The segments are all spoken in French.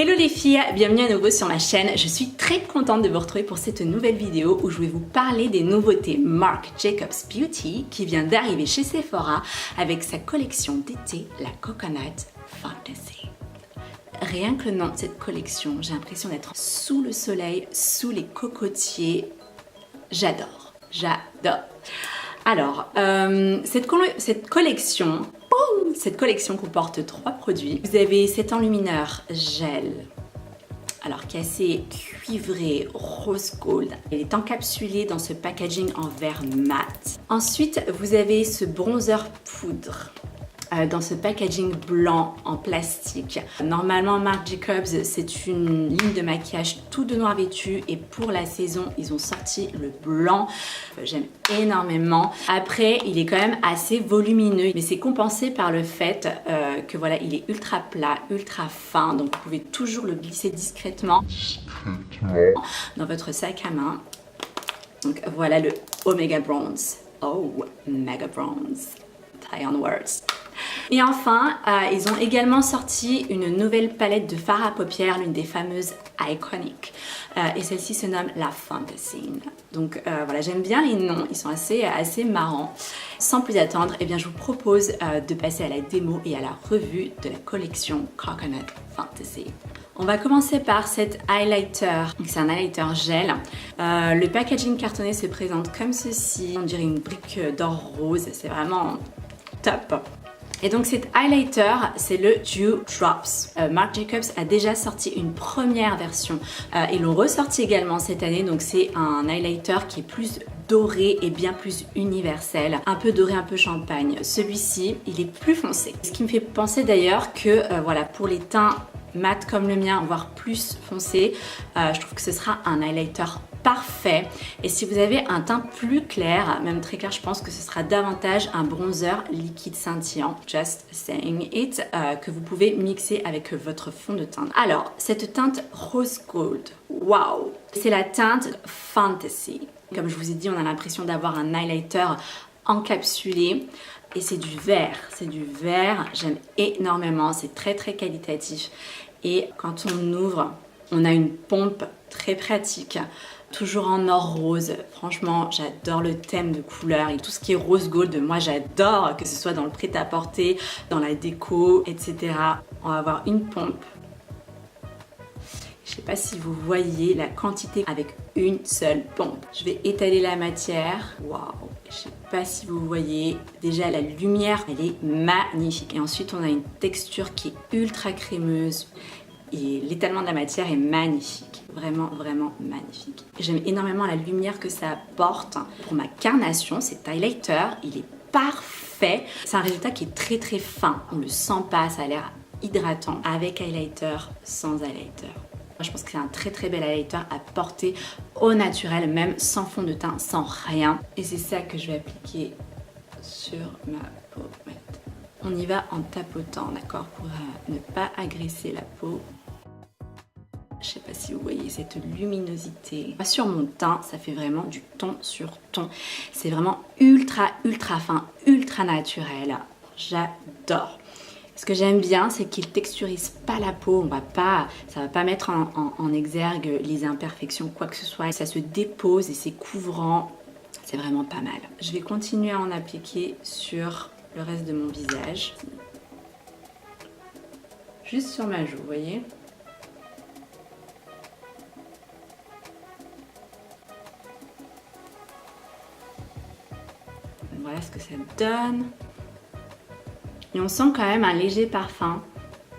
Hello les filles, bienvenue à nouveau sur ma chaîne. Je suis très contente de vous retrouver pour cette nouvelle vidéo où je vais vous parler des nouveautés Marc Jacobs Beauty qui vient d'arriver chez Sephora avec sa collection d'été, la Coconut Fantasy. Rien que le nom de cette collection, j'ai l'impression d'être sous le soleil, sous les cocotiers. J'adore, j'adore. Alors, cette collection comporte 3 produits. Vous avez cet enlumineur gel, alors qui est assez cuivré, rose gold. Il est encapsulé dans ce packaging en verre mat. Ensuite, vous avez ce bronzer poudre dans ce packaging blanc en plastique. Normalement, Marc Jacobs, c'est une ligne de maquillage tout de noir vêtu et pour la saison, ils ont sorti le blanc. J'aime énormément. Après, il est quand même assez volumineux, mais c'est compensé par le fait que voilà, il est ultra plat, ultra fin, donc vous pouvez toujours le glisser discrètement dans votre sac à main. Donc voilà le Omega Bronze. Oh, Mega Bronze. Tie on words. Et enfin, ils ont également sorti une nouvelle palette de fard à paupières, l'une des fameuses Iconic. Et celle-ci se nomme la Fantasy. Donc voilà, j'aime bien les noms, ils sont assez marrants. Sans plus attendre, eh bien, je vous propose de passer à la démo et à la revue de la collection Coconut Fantasy. On va commencer par cet highlighter. C'est un highlighter gel. Le packaging cartonné se présente comme ceci. On dirait une brique d'or rose, c'est vraiment top. Et donc cet highlighter, c'est le Dew Drops. Marc Jacobs a déjà sorti une première version. Ils l'ont ressorti également cette année, donc c'est un highlighter qui est plus doré et bien plus universel. Un peu doré, un peu champagne. Celui-ci, il est plus foncé. Ce qui me fait penser d'ailleurs que voilà, pour les teints mat comme le mien, voire plus foncé, je trouve que ce sera un highlighter parfait. Et si vous avez un teint plus clair, même très clair, je pense que ce sera davantage un bronzer liquide scintillant, just saying it, que vous pouvez mixer avec votre fond de teint. Alors, cette teinte rose gold, waouh, c'est la teinte Fantasy. Comme je vous ai dit, on a l'impression d'avoir un highlighter encapsulé. Et c'est du vert, j'aime énormément, c'est très qualitatif. Et quand on ouvre, on a une pompe très pratique, toujours en or rose. Franchement, j'adore le thème de couleur et tout ce qui est rose gold. Moi, j'adore que ce soit dans le prêt-à-porter, dans la déco, etc. On va avoir une pompe. Je ne sais pas si vous voyez la quantité avec une seule pompe. Je vais étaler la matière. Waouh! Je ne sais pas si vous voyez. Déjà, la lumière, elle est magnifique. Et ensuite, on a une texture qui est ultra crémeuse. Et l'étalement de la matière est magnifique. Vraiment magnifique. J'aime énormément la lumière que ça apporte. Pour ma carnation, cet highlighter, il est parfait. C'est un résultat qui est très fin. On ne le sent pas, ça a l'air hydratant. Avec highlighter, sans highlighter. Je pense que c'est un très bel highlighter à porter au naturel, même sans fond de teint, sans rien. Et c'est ça que je vais appliquer sur ma peau. On y va en tapotant, d'accord, pour ne pas agresser la peau. Je sais pas si vous voyez cette luminosité. Sur mon teint, ça fait vraiment du ton sur ton. C'est vraiment ultra fin, ultra naturel. J'adore. Ce que j'aime bien, c'est qu'il texturise pas la peau. Ça va pas mettre en exergue les imperfections, quoi que ce soit. Ça se dépose et c'est couvrant. C'est vraiment pas mal. Je vais continuer à en appliquer sur le reste de mon visage. Juste sur ma joue, vous voyez? Voilà ce que ça donne. Et on sent quand même un léger parfum,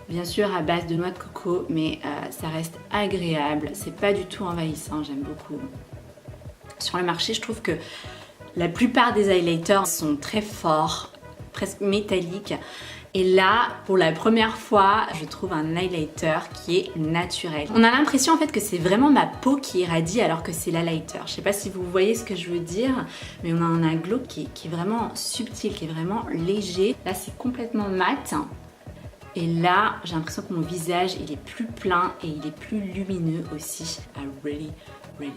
bien sûr à base de noix de coco, mais ça reste agréable, c'est pas du tout envahissant, j'aime beaucoup. Sur le marché, je trouve que la plupart des highlighters sont très forts, presque métalliques. Et là, pour la première fois, je trouve un highlighter qui est naturel. On a l'impression en fait que c'est vraiment ma peau qui irradie alors que c'est l'highlighter. Je sais pas si vous voyez ce que je veux dire, mais on a un glow qui est vraiment subtil, qui est vraiment léger. Là, c'est complètement mat. Et là, j'ai l'impression que mon visage, il est plus plein et il est plus lumineux aussi. I really like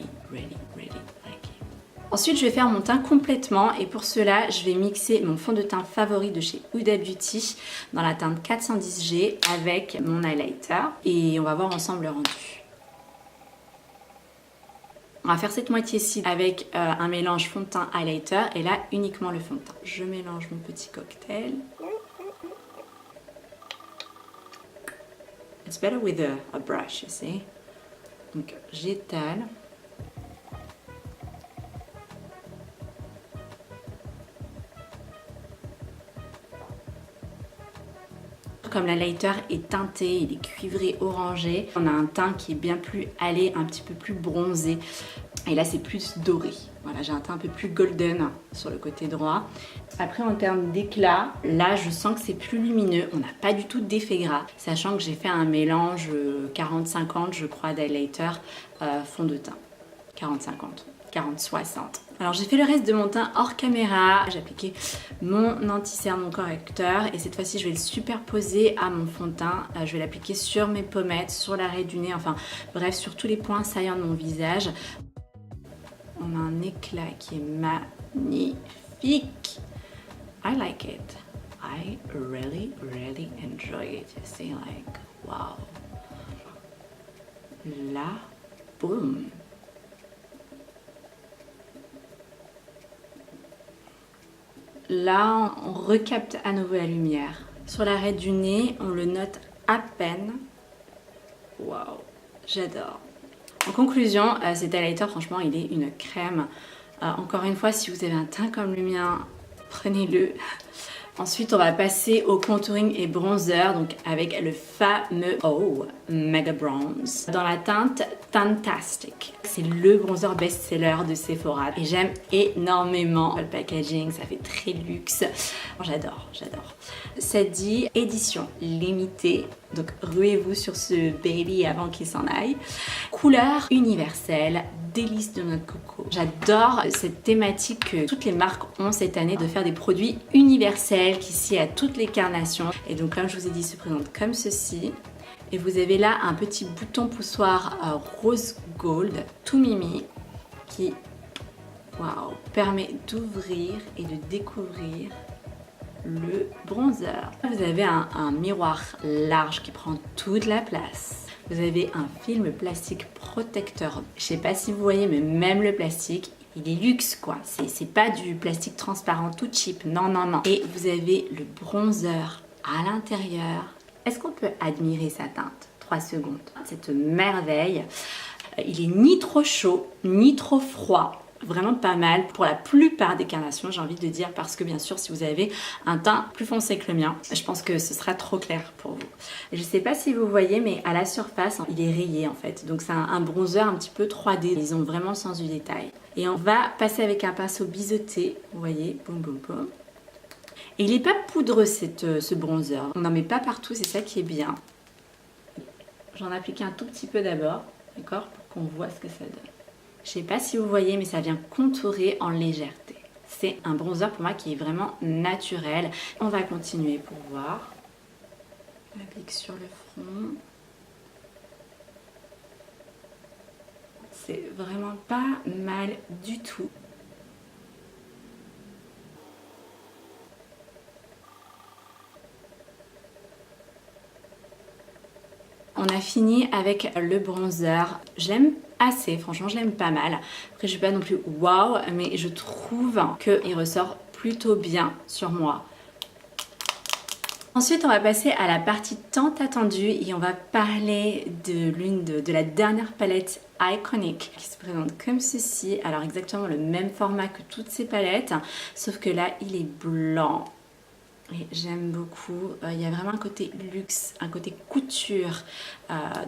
it. Ensuite, je vais faire mon teint complètement et pour cela, je vais mixer mon fond de teint favori de chez Huda Beauty dans la teinte 410G avec mon highlighter et on va voir ensemble le rendu. On va faire cette moitié-ci avec un mélange fond de teint highlighter et là uniquement le fond de teint. Je mélange mon petit cocktail. It's better with a brush, you see. Donc j'étale. Comme l'highlighter est teinté, il est cuivré orangé, on a un teint qui est bien plus allé, un petit peu plus bronzé. Et là c'est plus doré. Voilà, j'ai un teint un peu plus golden sur le côté droit. Après en termes d'éclat, là je sens que c'est plus lumineux. On n'a pas du tout d'effet gras. Sachant que j'ai fait un mélange 40-50 je crois d'highlighter fond de teint. 40-50. 40-60. Alors j'ai fait le reste de mon teint hors caméra, j'ai appliqué mon anti-cerne, mon correcteur et cette fois-ci je vais le superposer à mon fond de teint. Je vais l'appliquer sur mes pommettes, sur l'arrêt du nez, enfin bref sur tous les points saillants de mon visage. On a un éclat qui est magnifique. I like it. I really enjoy it. You see, like, wow. Là, boum. Là, on recapte à nouveau la lumière. Sur l'arrêt du nez, on le note à peine. Waouh, j'adore. En conclusion, cet highlighter, franchement, il est une crème. Encore une fois, si vous avez un teint comme le mien, prenez-le. Ensuite, on va passer au contouring et bronzer, donc avec le fameux Mega Bronze dans la teinte Fantastic. C'est le bronzer best-seller de Sephora et j'aime énormément le packaging, ça fait très luxe. J'adore. Ça dit édition limitée, donc ruez-vous sur ce baby avant qu'il s'en aille. Couleur universelle, délice de noix de coco. J'adore cette thématique que toutes les marques ont cette année de faire des produits universels qui s'y à toutes les carnations. Et donc comme je vous ai dit, il se présente comme ceci. Et vous avez là un petit bouton poussoir rose gold, tout mimi, qui permet d'ouvrir et de découvrir le bronzer. Vous avez un miroir large qui prend toute la place. Vous avez un film plastique protecteur. Je sais pas si vous voyez, mais même le plastique, il est luxe quoi. C'est pas du plastique transparent tout cheap. Non. Et vous avez le bronzer à l'intérieur. Est-ce qu'on peut admirer sa teinte? 3 secondes. Cette merveille. Il est ni trop chaud, ni trop froid. Vraiment pas mal pour la plupart des carnations, j'ai envie de dire, parce que bien sûr si vous avez un teint plus foncé que le mien, je pense que ce sera trop clair pour vous. Je sais pas si vous voyez, mais à la surface il est rayé en fait, donc c'est un bronzer un petit peu 3D, ils ont vraiment le sens du détail. Et on va passer avec un pinceau biseauté, vous voyez, boum. Et il n'est pas poudreux ce bronzer, on n'en met pas partout, c'est ça qui est bien. J'en applique un tout petit peu d'abord, d'accord, pour qu'on voit ce que ça donne. Je sais pas si vous voyez, mais ça vient contourer en légèreté. C'est un bronzer pour moi qui est vraiment naturel. On va continuer pour voir. On applique sur le front. C'est vraiment pas mal du tout. On a fini avec le bronzer. Je l'aime assez, franchement je l'aime pas mal. Après je suis pas non plus waouh, mais je trouve qu'il ressort plutôt bien sur moi. Ensuite on va passer à la partie tant attendue et on va parler de la dernière palette Iconic qui se présente comme ceci. Alors exactement le même format que toutes ces palettes, sauf que là il est blanc. Et j'aime beaucoup, il y a vraiment un côté luxe, un côté couture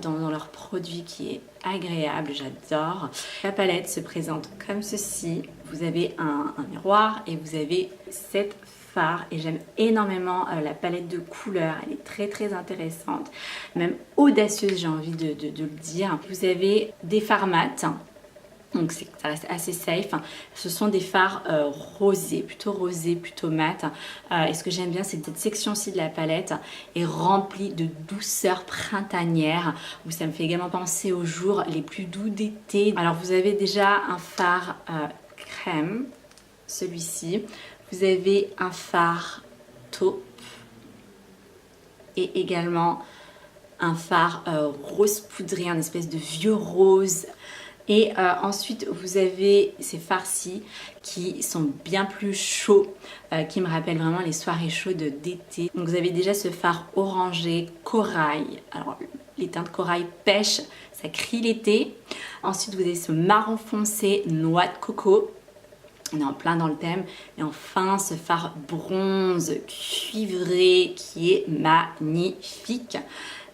dans leurs produits qui est agréable, j'adore. La palette se présente comme ceci, vous avez un miroir et vous avez 7 fards et j'aime énormément la palette de couleurs, elle est très intéressante, même audacieuse j'ai envie de le dire. Vous avez des fards mat. Donc ça reste assez safe. Ce sont des fards rosés, plutôt mat. Et ce que j'aime bien, c'est que cette section-ci de la palette est remplie de douceur printanière. Où ça me fait également penser aux jours les plus doux d'été. Alors vous avez déjà un fard crème, celui-ci. Vous avez un fard taupe et également un fard rose poudré, un espèce de vieux rose. Et ensuite, vous avez ces farcis qui sont bien plus chauds, qui me rappellent vraiment les soirées chaudes d'été. Donc vous avez déjà ce fard orangé, corail. Alors les teintes corail pêche, ça crie l'été. Ensuite, vous avez ce marron foncé, noix de coco. On est en plein dans le thème. Et enfin, ce fard bronze cuivré qui est magnifique.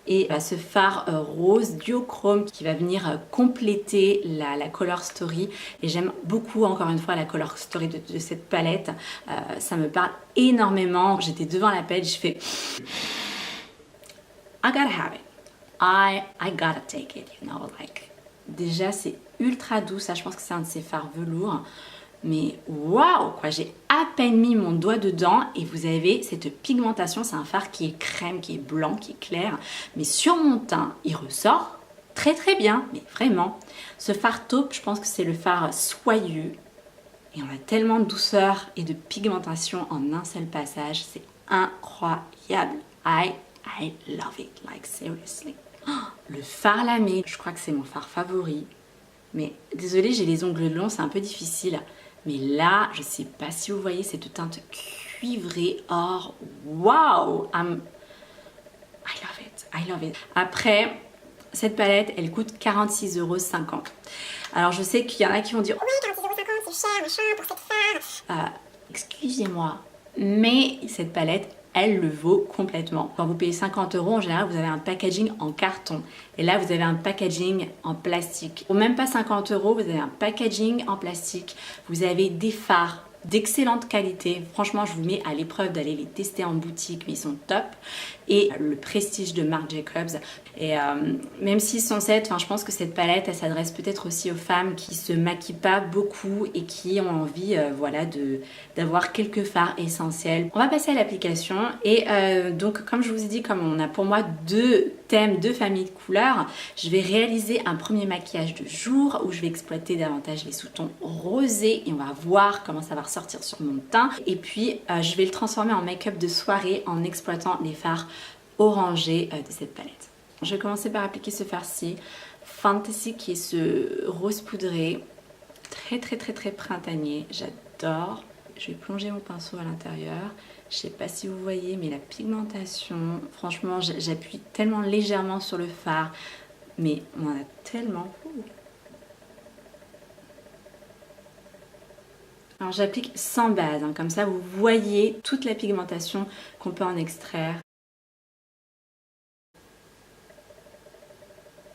Et ce fard rose duochrome qui va venir compléter la color story. Et j'aime beaucoup encore une fois la color story de cette palette. Ça me parle énormément. J'étais devant la palette, je fais I gotta have it. I gotta take it, you know, like. Déjà c'est ultra doux, ça je pense que c'est un de ces fards velours. Mais waouh quoi, j'ai à peine mis mon doigt dedans et vous avez cette pigmentation. C'est un fard qui est crème, qui est blanc, qui est clair. Mais sur mon teint, il ressort très très bien, mais vraiment. Ce fard taupe, je pense que c'est le fard soyeux. Et on a tellement de douceur et de pigmentation en un seul passage. C'est incroyable. I love it, like seriously. Oh, le fard lamé, je crois que c'est mon fard favori. Mais désolée, j'ai les ongles longs, c'est un peu difficile. Mais là, je sais pas si vous voyez cette teinte cuivrée or. Waouh! I love it, I love it. Après, cette palette, elle coûte 46,50 €. Alors, je sais qu'il y en a qui vont dire « Oui, 46,50 €, c'est cher, machin, pour cette fard. » Excusez-moi, mais cette palette, elle le vaut complètement. Quand vous payez 50 €, en général, vous avez un packaging en carton. Et là, vous avez un packaging en plastique. Ou même pas 50 €, vous avez un packaging en plastique. Vous avez des fards d'excellente qualité. Franchement, je vous mets à l'épreuve d'aller les tester en boutique, mais ils sont top. Et le prestige de Marc Jacobs. Et même s'ils sont 7, je pense que cette palette, elle s'adresse peut-être aussi aux femmes qui se maquillent pas beaucoup et qui ont envie voilà, d'avoir quelques fards essentiels. On va passer à l'application. Et donc, comme je vous ai dit, comme on a pour moi deux thèmes, deux familles de couleurs, je vais réaliser un premier maquillage de jour où je vais exploiter davantage les sous-tons rosés et on va voir comment ça va ressortir sur mon teint. Et puis, je vais le transformer en make-up de soirée en exploitant les fards orangés de cette palette. Je vais commencer par appliquer ce fard-ci, Fantasy, qui est ce rose poudré, très très très très printanier, j'adore. Je vais plonger mon pinceau à l'intérieur. Je sais pas si vous voyez, mais la pigmentation, franchement, j'appuie tellement légèrement sur le fard, mais on en a tellement. Alors j'applique sans base, comme ça vous voyez toute la pigmentation qu'on peut en extraire.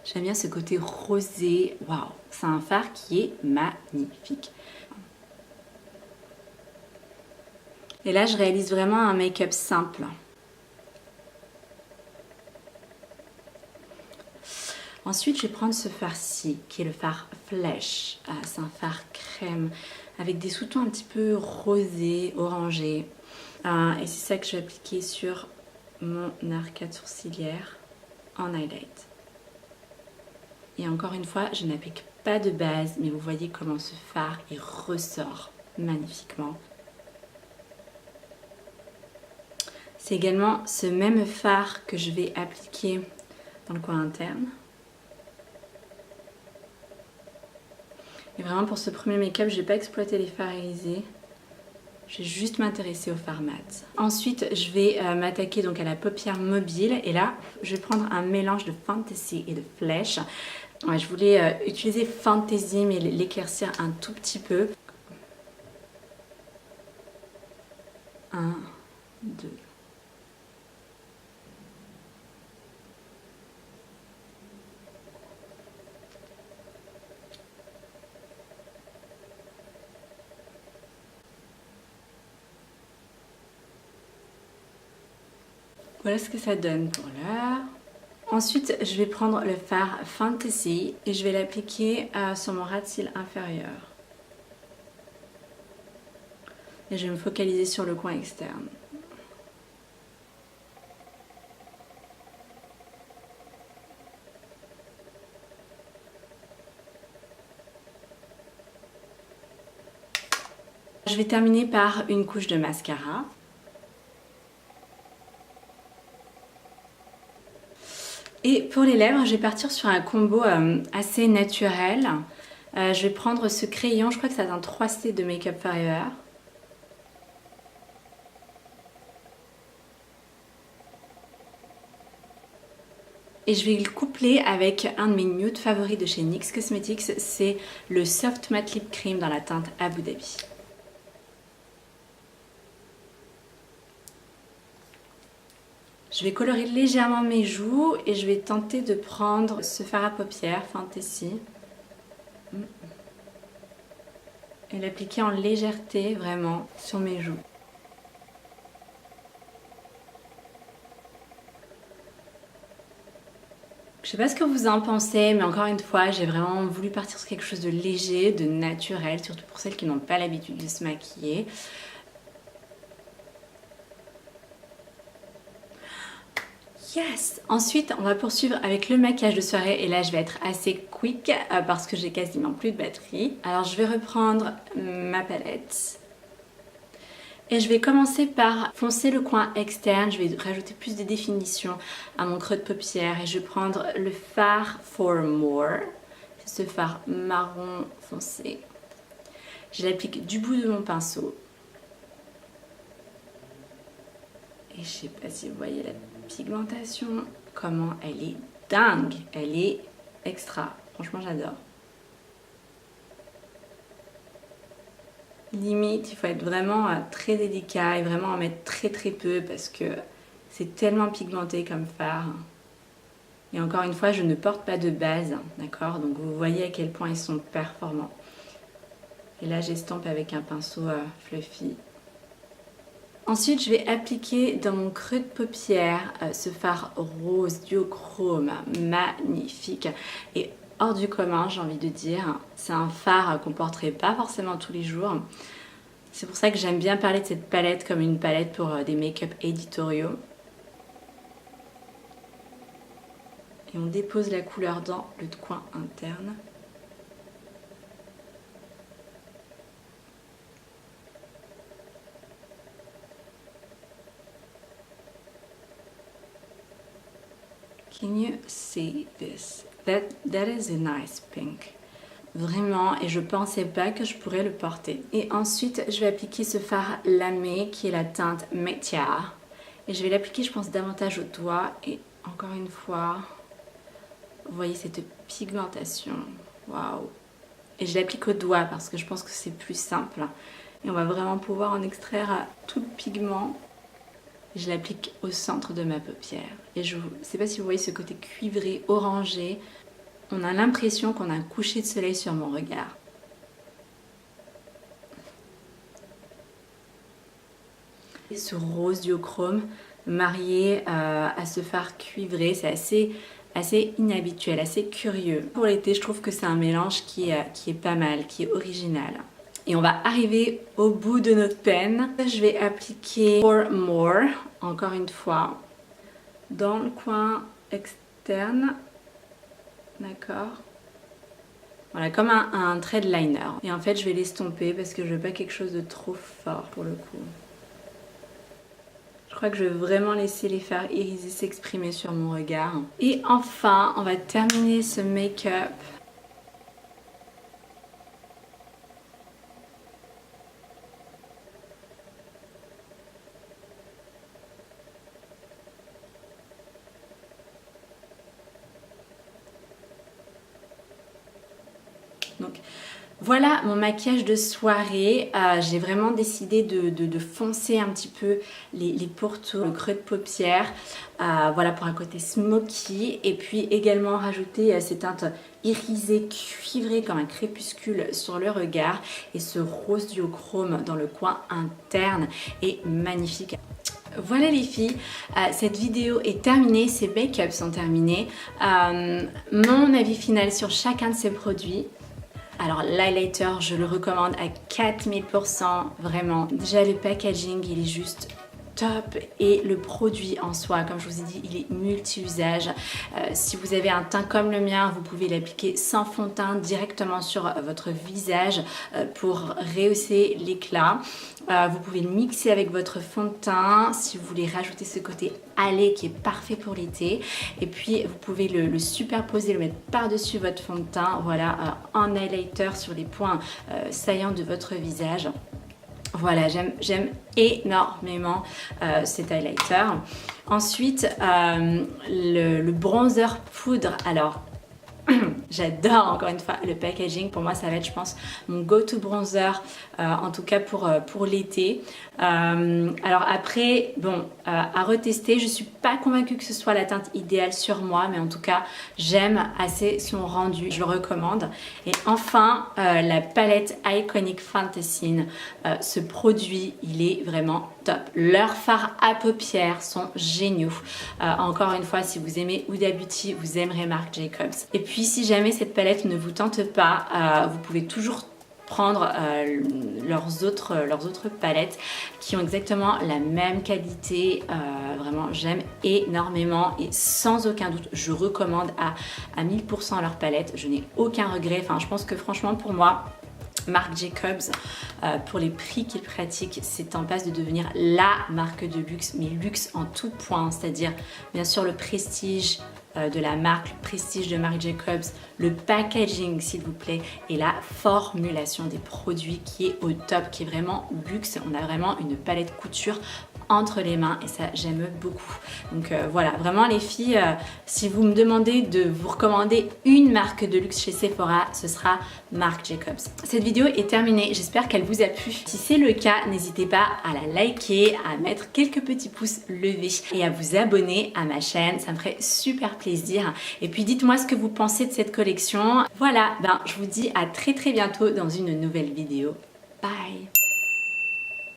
J'aime bien ce côté rosé, waouh, c'est un fard qui est magnifique. Et là, je réalise vraiment un make-up simple. Ensuite, je vais prendre ce fard-ci, qui est le fard Flèche. C'est un fard crème, avec des sous-tons un petit peu rosés, orangés. Et c'est ça que je vais appliquer sur mon arcade sourcilière en highlight. Et encore une fois, je n'applique pas de base, mais vous voyez comment ce fard, il ressort magnifiquement. C'est également ce même fard que je vais appliquer dans le coin interne. Et vraiment pour ce premier make-up, je ne vais pas exploiter les fards irisés. Je vais juste m'intéresser au fard mat. Ensuite, je vais m'attaquer donc à la paupière mobile. Et là, je vais prendre un mélange de Fantasy et de Flèche. Ouais, je voulais utiliser Fantasy, mais l'éclaircir un tout petit peu. 1, 2. Voilà ce que ça donne pour l'heure. Ensuite, je vais prendre le fard Fantasy et je vais l'appliquer sur mon ras de cils inférieur. Et je vais me focaliser sur le coin externe. Je vais terminer par une couche de mascara. Et pour les lèvres, je vais partir sur un combo assez naturel. Je vais prendre ce crayon, je crois que c'est un 3C de Make Up Forever. Et je vais le coupler avec un de mes nudes favoris de chez NYX Cosmetics, c'est le Soft Matte Lip Cream dans la teinte Abu Dhabi. Je vais colorer légèrement mes joues et je vais tenter de prendre ce fard à paupières Fantasy et l'appliquer en légèreté vraiment sur mes joues. Je sais pas ce que vous en pensez, mais encore une fois, j'ai vraiment voulu partir sur quelque chose de léger, de naturel, surtout pour celles qui n'ont pas l'habitude de se maquiller. Yes! Ensuite, on va poursuivre avec le maquillage de soirée et là, je vais être assez quick parce que j'ai quasiment plus de batterie. Alors, je vais reprendre ma palette. Et je vais commencer par foncer le coin externe, je vais rajouter plus de définition à mon creux de paupière et je vais prendre le fard For More, c'est ce fard marron foncé. Je l'applique du bout de mon pinceau. Et je sais pas si vous voyez la pigmentation, comment elle est dingue, elle est extra, franchement j'adore. Limite, il faut être vraiment très délicat et vraiment en mettre très peu parce que c'est tellement pigmenté comme fard. Et encore une fois, je ne porte pas de base, d'accord? Donc vous voyez à quel point ils sont performants. Et là, j'estompe avec un pinceau fluffy. Ensuite, je vais appliquer dans mon creux de paupière ce fard rose duochrome magnifique et hors du commun, j'ai envie de dire. C'est un fard qu'on porterait pas forcément tous les jours. C'est pour ça que j'aime bien parler de cette palette comme une palette pour des make-up éditoriaux. Et on dépose la couleur dans le coin interne. Can you see this? That is a nice pink. Vraiment, et je pensais pas que je pourrais le porter. Et ensuite, je vais appliquer ce fard lamé qui est la teinte Metia. Et je vais l'appliquer, je pense, davantage au doigt. Et encore une fois, vous voyez cette pigmentation. Waouh! Et je l'applique au doigt parce que je pense que c'est plus simple. Et on va vraiment pouvoir en extraire tout le pigment. Je l'applique au centre de ma paupière. Et je ne sais pas si vous voyez ce côté cuivré, orangé. On a l'impression qu'on a un coucher de soleil sur mon regard. Et ce rose duochrome marié à ce fard cuivré, c'est assez inhabituel, assez curieux. Pour l'été, je trouve que c'est un mélange qui est pas mal, qui est original. Et on va arriver au bout de notre peine. Je vais appliquer For More, encore une fois, dans le coin externe. D'accord? Voilà, comme un trait de liner. Et en fait, je vais l'estomper parce que je veux pas quelque chose de trop fort pour le coup. Je crois que je vais vraiment laisser les fards irisés s'exprimer sur mon regard. Et enfin, on va terminer ce make-up. Donc voilà mon maquillage de soirée. J'ai vraiment décidé de foncer un petit peu les pourtours, le creux de paupière. Voilà pour un côté smoky. Et puis également rajouter ces teintes irisées, cuivrées comme un crépuscule sur le regard. Et ce rose duochrome dans le coin interne est magnifique. Voilà les filles, cette vidéo est terminée, ces make-ups sont terminés. Mon avis final sur chacun de ces produits. Alors l'highlighter, je le recommande à 4000%, vraiment. Déjà le packaging, il est juste top et le produit en soi, comme je vous ai dit, il est multi-usage. Si vous avez un teint comme le mien, vous pouvez l'appliquer sans fond de teint directement sur votre visage pour rehausser l'éclat. Vous pouvez le mixer avec votre fond de teint si vous voulez rajouter ce côté allé qui est parfait pour l'été. Et puis vous pouvez le superposer, le mettre par-dessus votre fond de teint, voilà, en highlighter sur les points saillants de votre visage. Voilà, j'aime énormément cet highlighter. Ensuite, le bronzer poudre. Alors, j'adore encore une fois le packaging. Pour moi, ça va être, je pense, mon go-to bronzer, en tout cas pour l'été. Alors après, bon, à retester. Je suis pas convaincue que ce soit la teinte idéale sur moi, mais en tout cas, j'aime assez son rendu. Je le recommande. Et enfin, la palette Iconic Fantasy. Ce produit, il est vraiment top. Leurs fards à paupières sont géniaux. Encore une fois, si vous aimez Huda Beauty, vous aimerez Marc Jacobs. Et puis, si jamais cette palette ne vous tente pas, vous pouvez toujours prendre leurs autres palettes qui ont exactement la même qualité. Vraiment, j'aime énormément et sans aucun doute, je recommande à 1000% leur palette. Je n'ai aucun regret. Enfin, je pense que franchement, pour moi, Marc Jacobs, pour les prix qu'il pratique, c'est en passe de devenir la marque de luxe, mais luxe en tout point, c'est-à-dire bien sûr le prestige de la marque, le prestige de Marc Jacobs, le packaging s'il vous plaît, et la formulation des produits qui est au top, qui est vraiment luxe. On a vraiment une palette couture entre les mains et ça j'aime beaucoup. Donc voilà, vraiment les filles, si vous me demandez de vous recommander une marque de luxe chez Sephora, ce sera Marc Jacobs. Cette vidéo est terminée, j'espère qu'elle vous a plu. Si c'est le cas, n'hésitez pas à la liker, à mettre quelques petits pouces levés et à vous abonner à ma chaîne, ça me ferait super plaisir. Et puis dites-moi ce que vous pensez de cette collection. Voilà, je vous dis à très bientôt dans une nouvelle vidéo. Bye!